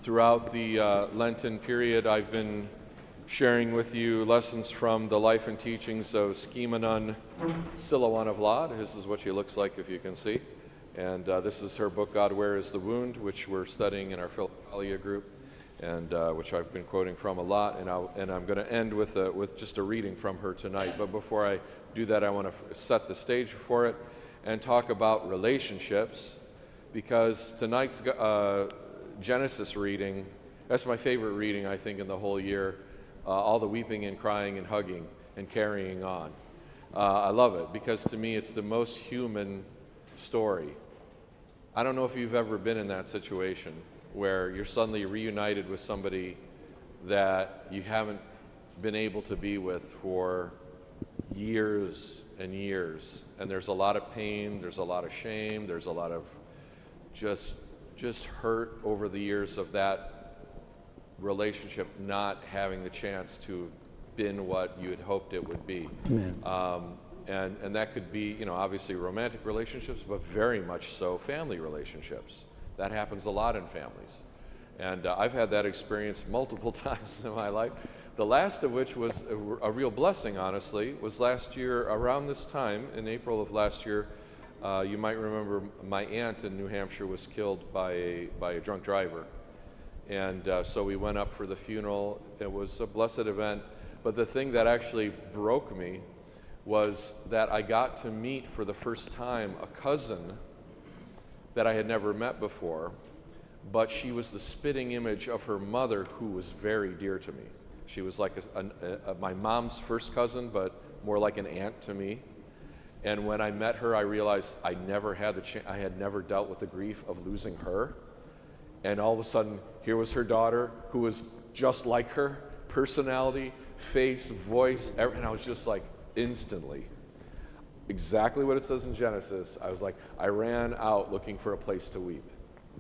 Throughout the Lenten period, I've been sharing with you lessons from the life and teachings of Schema Nun Siluana Vlad. This is what she looks like, if you can see. And this is her book, God, Where is the Wound?, which we're studying in our Philadelphia group, and which I've been quoting from a lot. And I'm going to end with just a reading from her tonight. But before I do that, I want to set the stage for it and talk about relationships, because tonight's Genesis reading, that's my favorite reading, I think, in the whole year. All the weeping and crying and hugging and carrying on. I love it because to me it's the most human story. I don't know if you've ever been in that situation where you're suddenly reunited with somebody that you haven't been able to be with for years and years. And there's a lot of pain, there's a lot of shame, there's a lot of just hurt over the years of that relationship not having the chance to have been what you had hoped it would be. And that could be, obviously romantic relationships, but very much so family relationships. That happens a lot in families. And I've had that experience multiple times in my life. The last of which was a real blessing, honestly, was last year, around this time, in April of last year. You might remember my aunt in New Hampshire was killed by a drunk driver. And so we went up for the funeral. It was a blessed event. But the thing that actually broke me was that I got to meet for the first time a cousin that I had never met before, but she was the spitting image of her mother, who was very dear to me. She was like my mom's first cousin, but more like an aunt to me. And when I met her, I realized I had never dealt with the grief of losing her. And all of a sudden, here was her daughter, who was just like her, personality, face, voice, and I was just like, instantly, exactly what it says in Genesis, I was like, I ran out looking for a place to weep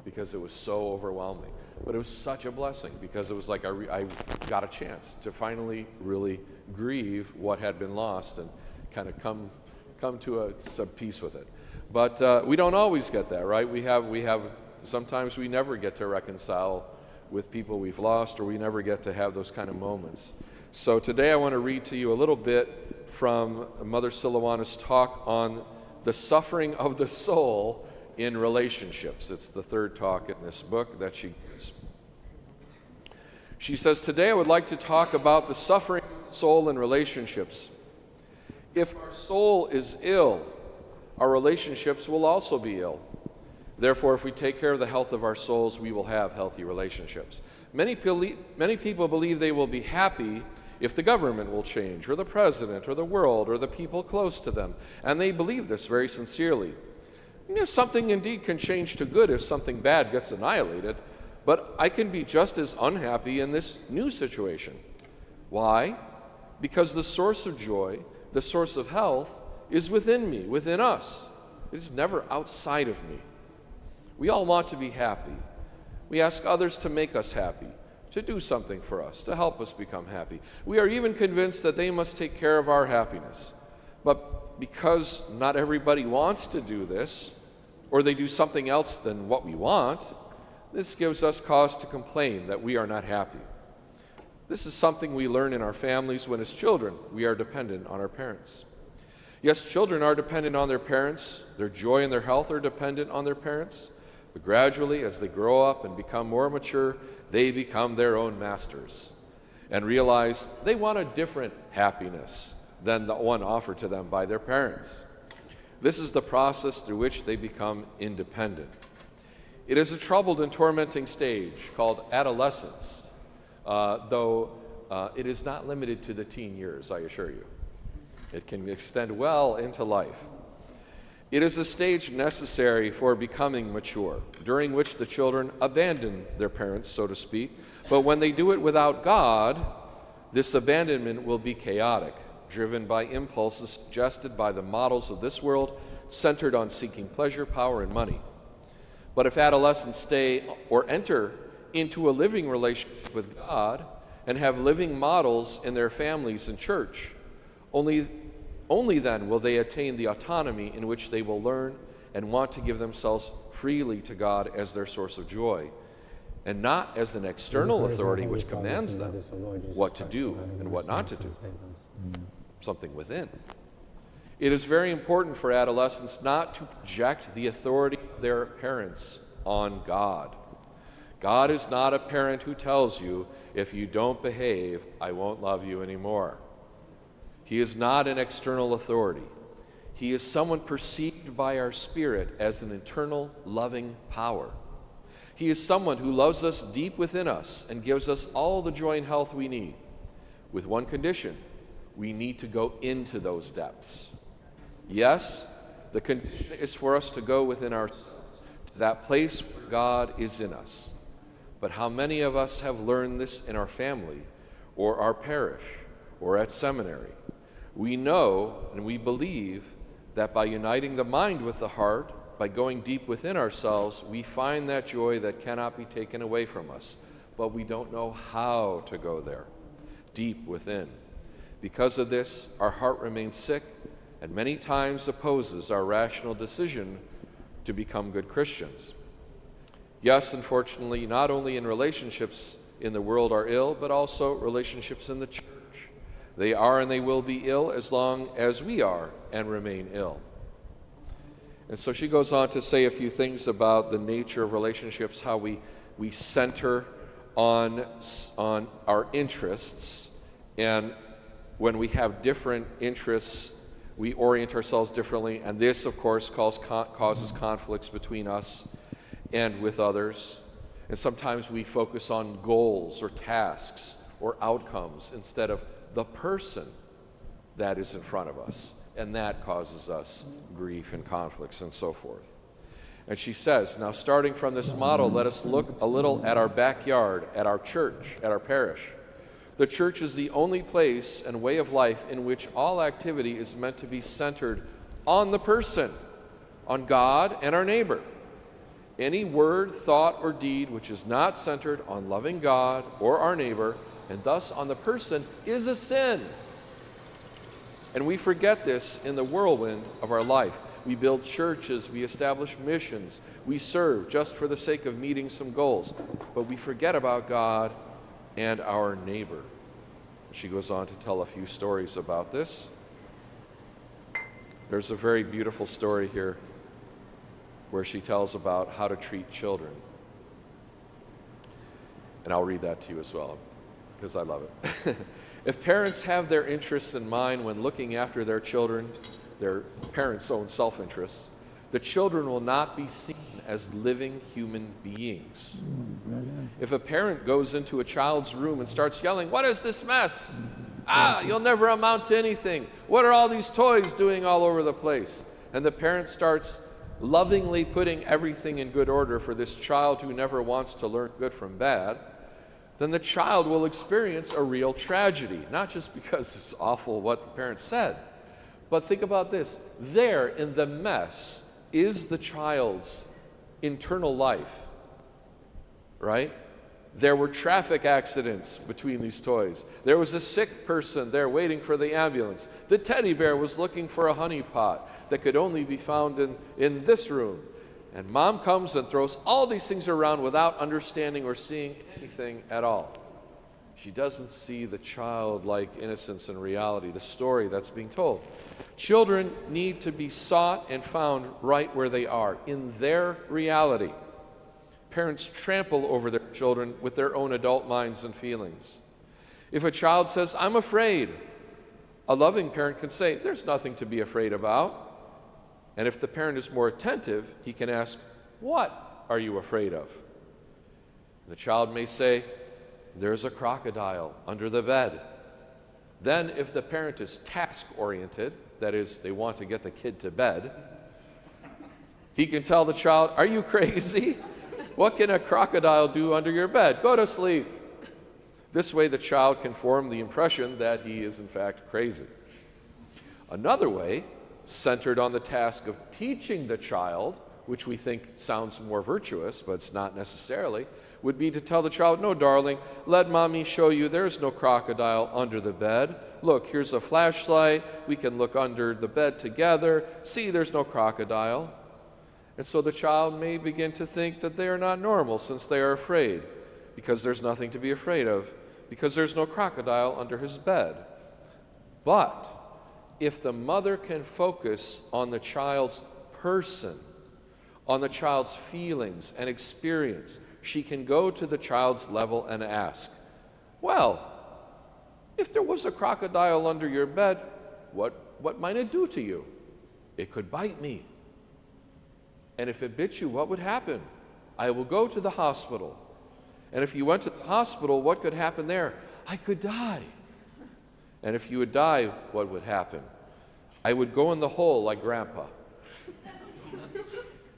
because it was so overwhelming. But it was such a blessing because it was like I got a chance to finally really grieve what had been lost and kind of come to some peace with it. But we don't always get that, right? We have sometimes we never get to reconcile with people we've lost, or we never get to have those kind of moments. So today I want to read to you a little bit from Mother Siluana's talk on the suffering of the soul in relationships. It's the third talk in this book that she gives. She says, today I would like to talk about the suffering of the soul in relationships. If our soul is ill, our relationships will also be ill. Therefore, if we take care of the health of our souls, we will have healthy relationships. Many people believe they will be happy if the government will change, or the president, or the world, or the people close to them. And they believe this very sincerely. Something indeed can change to good if something bad gets annihilated, but I can be just as unhappy in this new situation. Why? Because the source of joy, the source of health, is within me, within us. It is never outside of me. We all want to be happy. We ask others to make us happy, to do something for us, to help us become happy. We are even convinced that they must take care of our happiness. But because not everybody wants to do this, or they do something else than what we want, this gives us cause to complain that we are not happy. This is something we learn in our families when as children we are dependent on our parents. Yes, children are dependent on their parents. Their joy and their health are dependent on their parents. But gradually, as they grow up and become more mature, they become their own masters and realize they want a different happiness than the one offered to them by their parents. This is the process through which they become independent. It is a troubled and tormenting stage called adolescence, though it is not limited to the teen years, I assure you. It can extend well into life. It is a stage necessary for becoming mature, during which the children abandon their parents, so to speak. But when they do it without God, this abandonment will be chaotic, driven by impulses suggested by the models of this world, centered on seeking pleasure, power, and money. But if adolescents stay or enter into a living relationship with God and have living models in their families and church, only then will they attain the autonomy in which they will learn and want to give themselves freely to God as their source of joy. and not as an external authority which commands them what to do and what not to do. Something within. It is very important for adolescents not to project the authority of their parents on God. God is not a parent who tells you, if you don't behave, I won't love you anymore. He is not an external authority. He is someone perceived by our spirit as an internal, loving power. He is someone who loves us deep within us and gives us all the joy and health we need. With one condition, we need to go into those depths. Yes, the condition is for us to go within ourselves, to that place where God is in us. But how many of us have learned this in our family, or our parish, or at seminary? We know and we believe that by uniting the mind with the heart, by going deep within ourselves, we find that joy that cannot be taken away from us. But we don't know how to go there, deep within. Because of this, our heart remains sick and many times opposes our rational decision to become good Christians. Yes, unfortunately, not only in relationships in the world are ill, but also relationships in the church. They are and they will be ill as long as we are and remain ill. And so she goes on to say a few things about the nature of relationships, how we center on our interests, and when we have different interests, we orient ourselves differently, and this, of course, causes conflicts between us and with others. And sometimes we focus on goals or tasks or outcomes instead of the person that is in front of us, and that causes us grief and conflicts and so forth. And she says, now starting from this model, let us look a little at our backyard, at our church, at our parish. The church is the only place and way of life in which all activity is meant to be centered on the person, on God and our neighbor. Any word, thought, or deed which is not centered on loving God or our neighbor, and thus on the person, is a sin. And we forget this in the whirlwind of our life. We build churches, we establish missions, we serve just for the sake of meeting some goals, but we forget about God and our neighbor. She goes on to tell a few stories about this. There's a very beautiful story here where she tells about how to treat children. And I'll read that to you as well, because I love it. If parents have their interests in mind when looking after their children, their parents' own self-interests, the children will not be seen as living human beings. If a parent goes into a child's room and starts yelling, "What is this mess? You'll never amount to anything. What are all these toys doing all over the place?" And the parent starts lovingly putting everything in good order for this child who never wants to learn good from bad, then the child will experience a real tragedy, not just because it's awful what the parent said, but think about this. There in the mess is the child's internal life, right? There were traffic accidents between these toys. There was a sick person there waiting for the ambulance. The teddy bear was looking for a honey pot that could only be found in this room. And mom comes and throws all these things around without understanding or seeing anything at all. She doesn't see the childlike innocence and reality, the story that's being told. Children need to be sought and found right where they are, in their reality. Parents trample over their children with their own adult minds and feelings. If a child says, "I'm afraid," a loving parent can say, "There's nothing to be afraid about." And if the parent is more attentive, he can ask, "What are you afraid of?" And the child may say, "There's a crocodile under the bed." Then if the parent is task-oriented, that is, they want to get the kid to bed, he can tell the child, "Are you crazy? What can a crocodile do under your bed? Go to sleep." This way the child can form the impression that he is in fact crazy. Another way, centered on the task of teaching the child, which we think sounds more virtuous, but it's not necessarily, would be to tell the child, "No, darling, let mommy show you there's no crocodile under the bed. Look, here's a flashlight. We can look under the bed together. See, there's no crocodile." And so the child may begin to think that they are not normal since they are afraid, because there's nothing to be afraid of, because there's no crocodile under his bed. But if the mother can focus on the child's person, on the child's feelings and experience, she can go to the child's level and ask, well, if there was a crocodile under your bed, what might it do to you? It could bite me. And if it bit you, what would happen? I will go to the hospital. And if you went to the hospital, what could happen there? I could die. And if you would die, what would happen? I would go in the hole like Grandpa.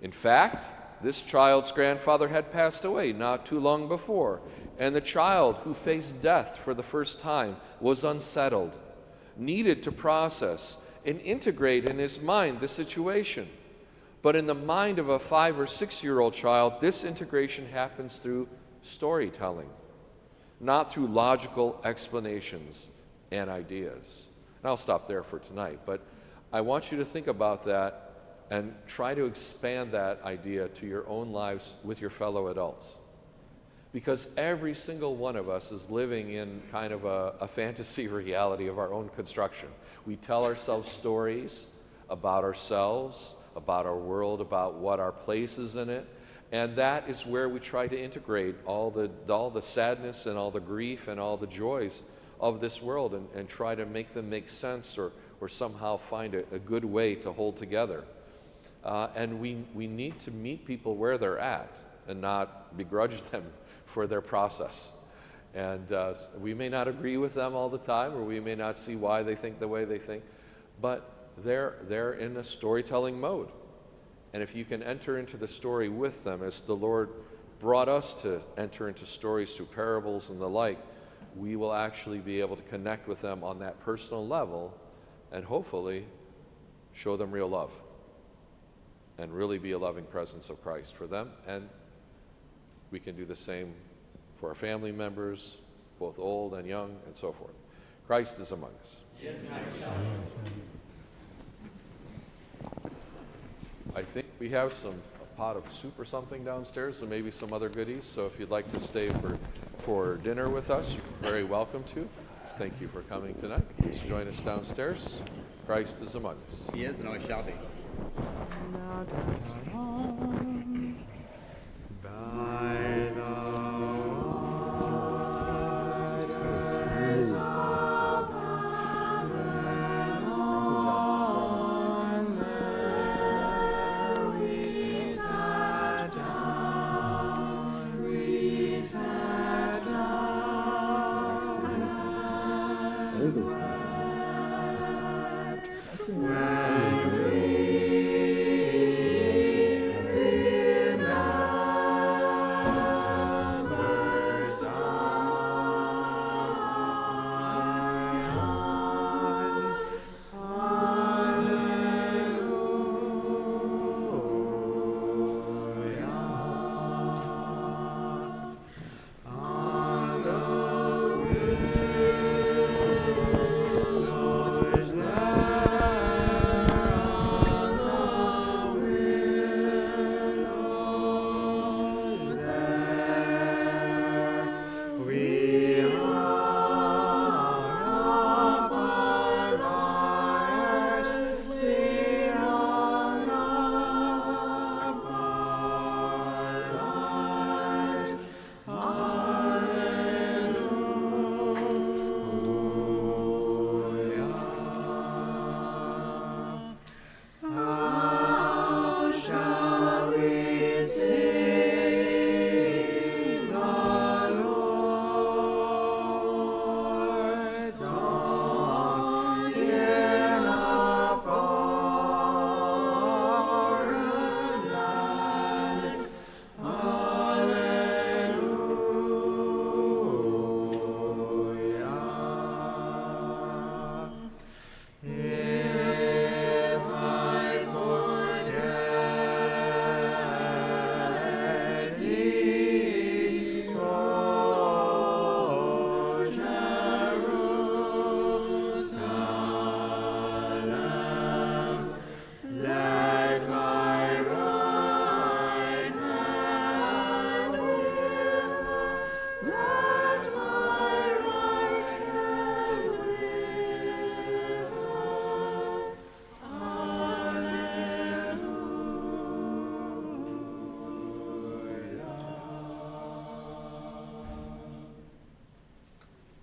In fact, this child's grandfather had passed away not too long before, and the child who faced death for the first time was unsettled, needed to process and integrate in his mind the situation. But in the mind of a 5 or 6-year-old child, this integration happens through storytelling, not through logical explanations and ideas. And I'll stop there for tonight, but I want you to think about that and try to expand that idea to your own lives with your fellow adults. Because every single one of us is living in kind of a fantasy reality of our own construction. We tell ourselves stories about ourselves, about our world, about what our place is in it, and that is where we try to integrate all the sadness and all the grief and all the joys of this world and try to make them make sense or somehow find a good way to hold together. And we need to meet people where they're at and not begrudge them for their process. And we may not agree with them all the time, or we may not see why they think the way they think, but they're in a storytelling mode. And if you can enter into the story with them, as the Lord brought us to enter into stories through parables and the like, we will actually be able to connect with them on that personal level and hopefully show them real love and really be a loving presence of Christ for them. And we can do the same for our family members, both old and young, and so forth. Christ is among us. Yes. I think we have a pot of soup or something downstairs, and maybe some other goodies. So if you'd like to stay for dinner with us, you're very welcome to. Thank you for coming tonight. Please join us downstairs. Christ is among us. He is, and I shall be. There it is.